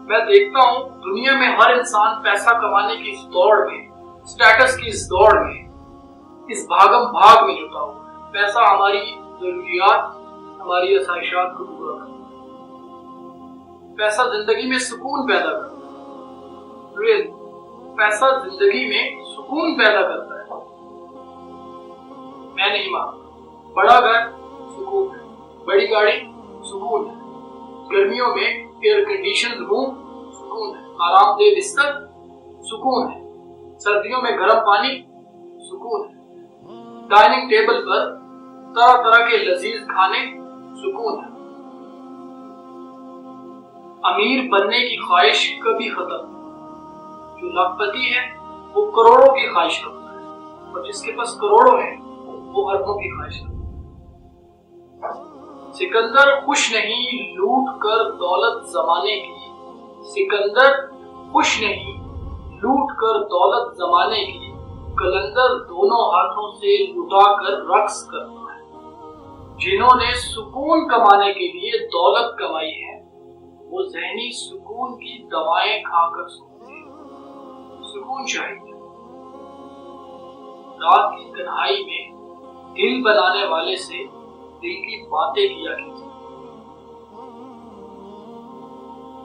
मैं देखता हूँ दुनिया में हर इंसान पैसा कमाने की इस दौड़ में, स्टेटस की इस दौड़ में, इस भागम भाग में जुटा हुआ है। पैसा हमारी जरूरियात, हमारी आसाइशात को पूरा करता है। पैसा जिंदगी में सुकून पैदा करता है। रियल पैसा जिंदगी में सुकून पैदा करता है। मैं नहीं मानता। बड़ा घर सुकून है, बड़ी गाड़ी सुकून है, गर्मियों में एयर कंडीशन रूम सुकून है, आरामदेह बिस्तर सुकून है, सर्दियों में गर्म पानी सुकून है, डाइनिंग टेबल पर तरह तरह के लजीज खाने सुकून है। अमीर बनने की ख्वाहिश कभी खत्म नहीं। जो लाखपति है वो करोड़ों की ख्वाहिश रखता है, और जिसके पास करोड़ों है वो अरबों की ख्वाहिश रखता है। सिकंदर खुश नहीं लूट कर दौलत जमाने की, सिकंदर खुश नहीं लूट कर दौलत जमाने की, कलंदर दोनों हाथों से लुटा कर रक्स करता है। जिन्होंने सुकून कमाने के लिए दौलत कमाई है वो ज़हनी सुकून की दवाएं खाकर सोते हैं। सुकून चाहिए। रात की तन्हाई में दिल बनाने वाले से दिल की बातें किया कीजिए।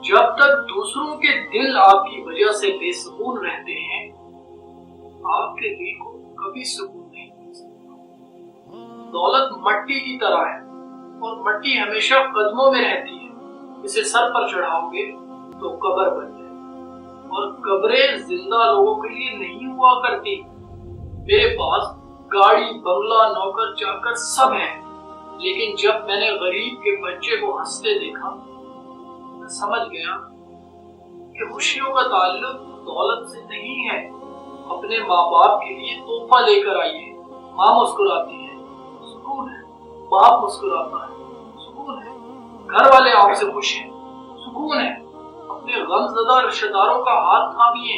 जब तक दूसरों के दिल आपकी वजह से बेसुकून रहते हैं, आपके दिल को कभी सुकून नहीं मिल सकता। दौलत मट्टी की तरह है और मट्टी हमेशा कदमों में रहती है। इसे सर पर चढ़ाओगे तो कब्र बन जाए, और कब्रें जिंदा लोगों के लिए नहीं हुआ करती। मेरे पास गाड़ी, बंगला, नौकर चाकर सब है, लेकिन जब मैंने गरीब के बच्चे को हंसते देखा, मैं समझ गया कि खुशियों का ताल्लुक दौलत से नहीं है। अपने माँ बाप के लिए तोहफा लेकर आइए। माँ मुस्कुराती है, सुकून है। बाप मुस्कुराता है, सुकून है। घर वाले आपसे खुश हैं, सुकून है। अपने गमज़दा रिश्तेदारों का हाथ थामिए।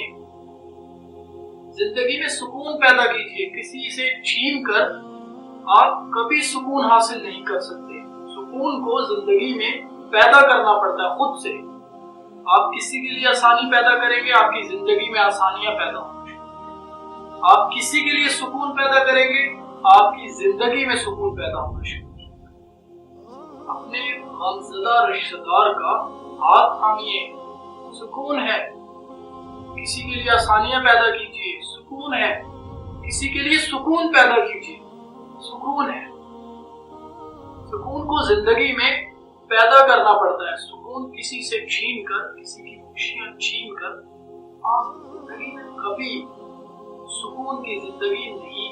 जिंदगी में सुकून पैदा कीजिए। किसी से छीन कर आप कभी सुकून हासिल नहीं कर सकते। सुकून को जिंदगी में पैदा करना पड़ता है खुद से। आप किसी के लिए आसानी पैदा करेंगे, आपकी जिंदगी में आसानियां पैदा होंगी। आप किसी के लिए सुकून पैदा करेंगे, आपकी जिंदगी में सुकून पैदा होना शुरू होगा। अपने गमज़दा रिश्तेदार का हाथ थामिए, सुकून है। किसी के लिए आसानियां पैदा कीजिए, सुकून है। किसी के लिए सुकून पैदा कीजिए, सुकून है। सुकून को जिंदगी में पैदा करना पड़ता है। सुकून किसी से छीन कर, किसी की खुशियां छीन कर आप जिंदगी में कभी सुकून की जिंदगी नहीं